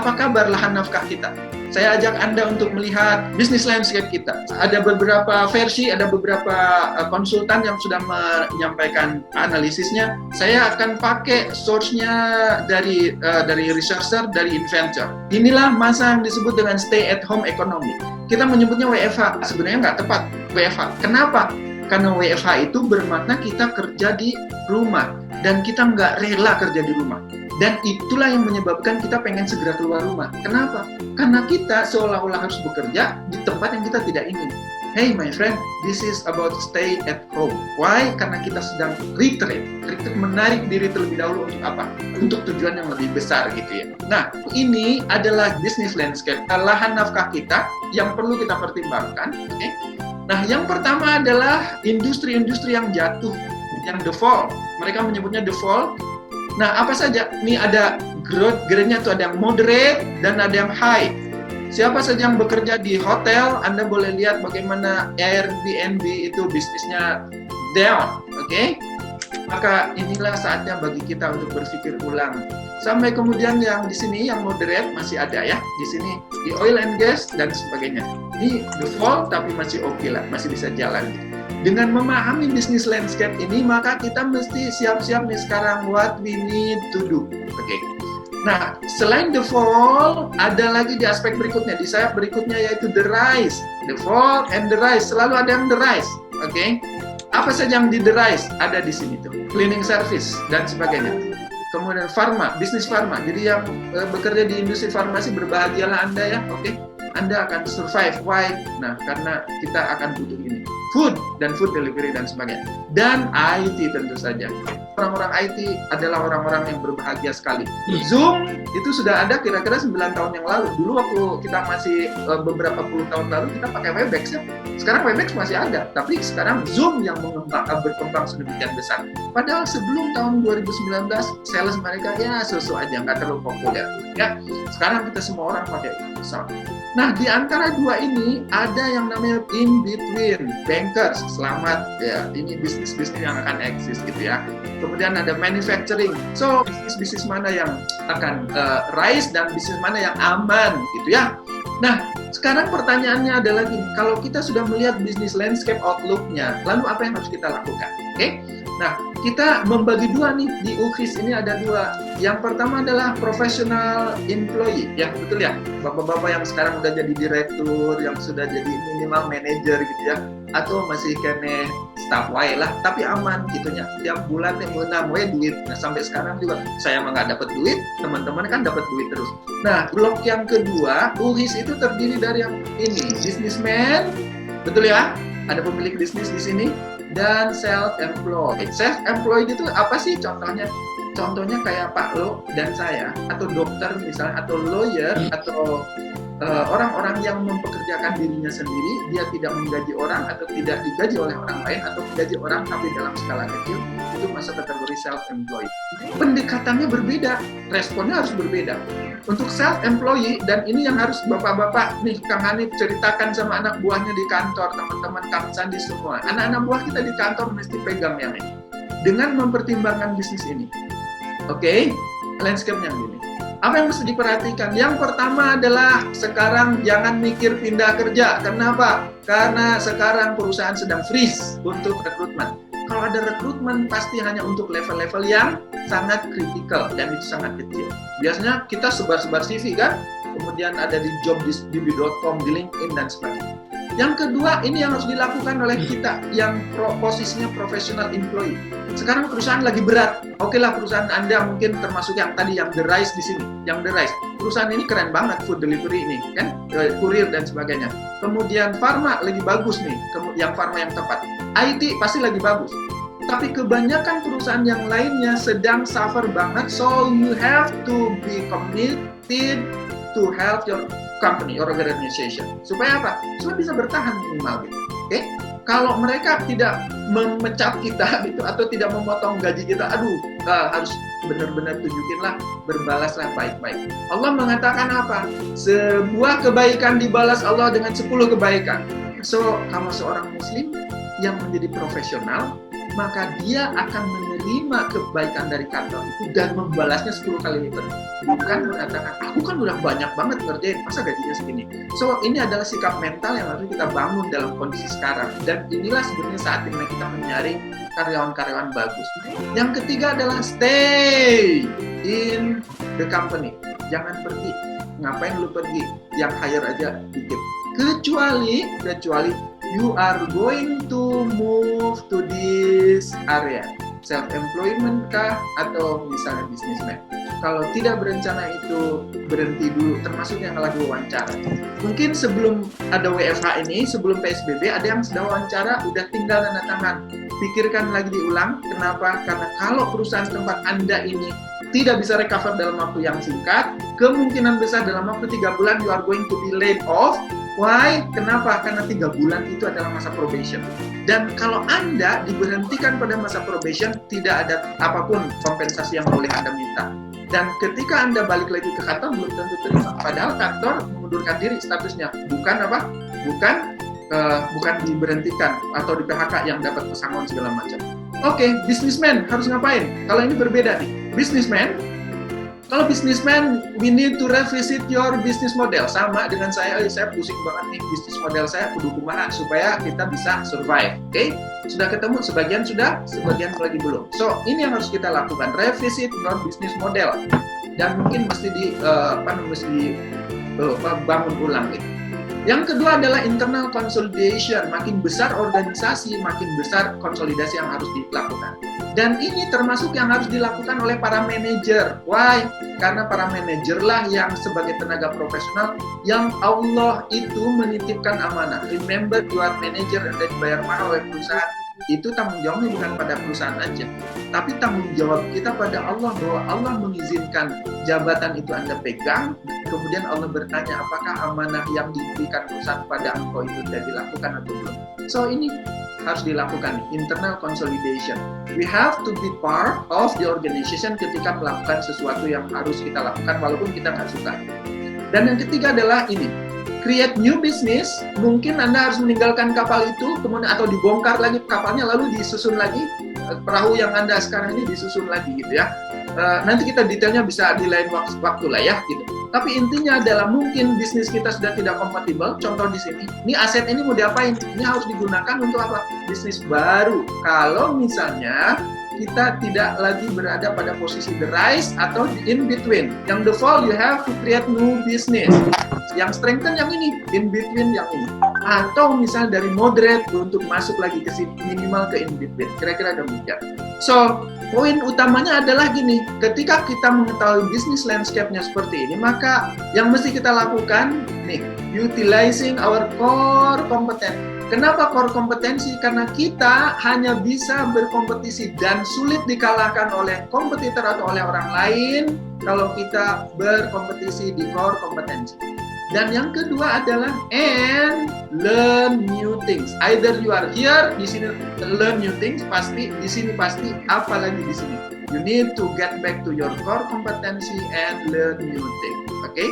Apa kabar lahan nafkah kita? Saya ajak Anda untuk melihat bisnis landscape kita. Ada beberapa versi, ada beberapa konsultan yang sudah menyampaikan analisisnya. Saya akan pakai source-nya dari researcher, dari inventor. Inilah masa yang disebut dengan stay at home economy. Kita menyebutnya WFH, sebenarnya nggak tepat WFH. Kenapa? Karena WFH itu bermakna kita kerja di rumah dan kita nggak rela kerja di rumah. Dan itulah yang menyebabkan kita pengen segera keluar rumah. Kenapa? Karena kita seolah-olah harus bekerja di tempat yang kita tidak ingin. Hey my friend, this is about stay at home. Why? Karena kita sedang retreat, menarik diri terlebih dahulu untuk apa? Untuk tujuan yang lebih besar gitu ya. Nah, ini adalah business landscape, lahan nafkah kita yang perlu kita pertimbangkan. Okay? Nah, yang pertama adalah industri-industri yang jatuh, yang default. Mereka menyebutnya default. Nah, apa saja? Ini ada grade-nya tuh, ada yang moderate dan ada yang high. Siapa saja yang bekerja di hotel, Anda boleh lihat bagaimana Airbnb itu bisnisnya down, oke? Maka inilah saatnya bagi kita untuk berpikir ulang. Sampai kemudian yang di sini yang moderate masih ada ya, di sini di oil and gas dan sebagainya. Ini default tapi masih oke lah, masih bisa jalan. Dengan memahami bisnis landscape ini, maka kita mesti siap-siap nih sekarang what we need to do. Oke. Nah, selain the fall, ada lagi di aspek berikutnya, di sayap berikutnya yaitu the rise. The fall and the rise, selalu ada yang the rise. Oke. Apa saja yang di the rise? Ada di sini tuh. Cleaning service dan sebagainya. Kemudian pharma, bisnis pharma. Jadi yang bekerja di industri farmasi, berbahagialah Anda ya. Oke. Anda akan survive. Why? Nah, karena kita akan butuh ini. Food dan food delivery dan sebagainya. Dan IT tentu saja. Orang-orang IT adalah orang-orang yang berbahagia sekali. Zoom itu sudah ada kira-kira 9 tahun yang lalu. Dulu waktu kita masih beberapa puluh tahun lalu kita pakai Webex ya. Sekarang Webex masih ada, tapi sekarang Zoom yang berkembang sedemikian besar. Padahal sebelum tahun 2019 sales mereka ya so-so aja, nggak terlalu populer. Ya, sekarang kita semua orang pakai Zoom. Nah, di antara dua ini ada yang namanya in between bankers. Selamat ya, ini bisnis-bisnis yang akan eksis gitu ya. Kemudian ada manufacturing. So, bisnis-bisnis mana yang akan rise dan bisnis mana yang aman gitu ya. Nah, sekarang pertanyaannya adalah gini, kalau kita sudah melihat bisnis landscape outlook-nya, lalu apa yang harus kita lakukan? Oke? Nah, kita membagi dua nih, di UKIS ini ada dua. Yang pertama adalah professional employee, ya betul ya, bapak-bapak yang sekarang udah jadi direktur, yang sudah jadi minimal manager gitu ya, atau masih kene staff wae lah, tapi aman gitunya, tiap bulan yang menang wae duit. Nah, sampai sekarang juga saya mah nggak dapat duit, teman-teman kan dapat duit terus. Nah, blok yang kedua, UKIS itu terdiri dari yang ini, businessman, betul ya, ada pemilik bisnis di sini. Dan self-employed. Self-employed itu apa sih contohnya? Contohnya kayak Pak Lo dan saya, atau dokter misalnya, atau lawyer, atau orang-orang yang mempekerjakan dirinya sendiri, dia tidak menggaji orang atau tidak digaji oleh orang lain, atau menggaji orang tapi dalam skala kecil, itu masuk kategori self-employed. Pendekatannya berbeda, responnya harus berbeda. Untuk self-employed, dan ini yang harus bapak-bapak nih, Kang Hanif ceritakan sama anak buahnya di kantor, teman-teman Kang Sandi semua. Anak-anak buah kita di kantor mesti pegang yang ini. Dengan mempertimbangkan bisnis ini. Oke, landscape-nya gini. Apa yang mesti diperhatikan? Yang pertama adalah sekarang jangan mikir pindah kerja. Kenapa? Karena sekarang perusahaan sedang freeze untuk rekrutmen. Kalau ada rekrutmen pasti hanya untuk level-level yang sangat kritikal dan itu sangat kecil. Biasanya kita sebar-sebar CV kan, kemudian ada di jobdb.com, di LinkedIn dan sebagainya. Yang kedua, ini yang harus dilakukan oleh kita yang posisinya professional employee. Sekarang perusahaan lagi berat. Oke lah, perusahaan Anda mungkin termasuk yang tadi yang the rise di sini, yang the rise. Perusahaan ini keren banget, food delivery ini, kan, kurir dan sebagainya. Kemudian pharma lagi bagus nih, yang pharma yang tepat. IT pasti lagi bagus. Tapi kebanyakan perusahaan yang lainnya sedang suffer banget, so you have to be committed to help your company or organization. Supaya apa? Supaya bisa bertahan minimal gitu. Oke? Kalau mereka tidak memecat kita gitu atau tidak memotong gaji kita, harus benar-benar tunjukinlah, berbalaslah baik-baik. Allah mengatakan apa? Sebuah kebaikan dibalas Allah dengan 10 kebaikan. So, kamu seorang muslim yang menjadi profesional, maka dia akan menerima kebaikan dari kantor itu dan membalasnya 10 kali lipat. Bukan mengatakan, aku kan udah banyak banget ngerjain, masa gajinya segini. So, ini adalah sikap mental yang harus kita bangun dalam kondisi sekarang. Dan inilah sebenarnya saat dimana kita menyaring karyawan-karyawan bagus. Yang ketiga adalah stay in the company. Jangan pergi. Ngapain lu pergi? Yang hire aja dikit. Kecuali you are going to move to this area, self-employment kah atau misalnya businessman. Kalau tidak berencana itu berhenti dulu, termasuk yang lagi wawancara. Mungkin sebelum ada WFH ini, sebelum PSBB, ada yang sudah wawancara, udah tinggal tanda tangan. Pikirkan lagi diulang, kenapa? Karena kalau perusahaan tempat Anda ini tidak bisa recover dalam waktu yang singkat, kemungkinan besar dalam waktu 3 bulan you are going to be laid off. Why? Kenapa? Karena 3 bulan itu adalah masa probation. Dan kalau Anda diberhentikan pada masa probation, tidak ada apapun kompensasi yang boleh Anda minta. Dan ketika Anda balik lagi ke kantor, belum tentu terima. Padahal kantor mengundurkan diri statusnya. Bukan apa? Bukan diberhentikan atau di PHK yang dapat pesangon segala macam. Oke, businessman harus ngapain? Kalau ini berbeda nih. Kalau businessman, we need to revisit your business model. Sama dengan saya pusing banget nih bisnis model saya, kudu kumaha supaya kita bisa survive. Oke? Sudah ketemu, sebagian sudah, sebagian lagi belum. So, ini yang harus kita lakukan, revisit your business model. Dan mungkin mesti bangun ulang gitu. Yang kedua adalah internal consolidation. Makin besar organisasi, makin besar konsolidasi yang harus dilakukan. Dan ini termasuk yang harus dilakukan oleh para manajer. Why? Karena para manajer lah yang sebagai tenaga profesional yang Allah itu menitipkan amanah. Remember, you are manager dan dibayar mahal oleh perusahaan. Itu tanggung jawabnya bukan pada perusahaan aja, tapi tanggung jawab kita pada Allah, bahwa Allah mengizinkan jabatan itu Anda pegang, kemudian Allah bertanya apakah amanah yang diberikan perusahaan pada engkau itu sudah dilakukan atau belum. So ini harus dilakukan, internal consolidation. We have to be part of the organization ketika melakukan sesuatu yang harus kita lakukan walaupun kita nggak suka. Dan yang ketiga adalah ini, create new business. Mungkin Anda harus meninggalkan kapal itu, kemudian atau dibongkar lagi kapalnya, lalu disusun lagi perahu yang Anda sekarang ini disusun lagi gitu ya. Nanti kita detailnya bisa di lain waktu lah ya gitu. Tapi intinya adalah mungkin bisnis kita sudah tidak kompatibel. Contoh di sini, ini aset ini mau diapain? Ini harus digunakan untuk apa? Bisnis baru. Kalau misalnya kita tidak lagi berada pada posisi the rise atau the in between. Yang the fall, you have to create new business. Yang strengthen yang ini, in between yang ini. Atau misalnya dari moderate untuk masuk lagi ke sini, minimal ke in between. Kira-kira demikian. So, poin utamanya adalah gini, ketika kita mengetahui bisnis landscape-nya seperti ini, maka yang mesti kita lakukan, nih, utilizing our core competence. Kenapa core kompetensi? Karena kita hanya bisa berkompetisi dan sulit dikalahkan oleh kompetitor atau oleh orang lain kalau kita berkompetisi di core kompetensi. Dan yang kedua adalah and learn new things. Either you are here di sini learn new things pasti, di sini pasti, apalagi di sini. You need to get back to your core competency and learn new things. Okay?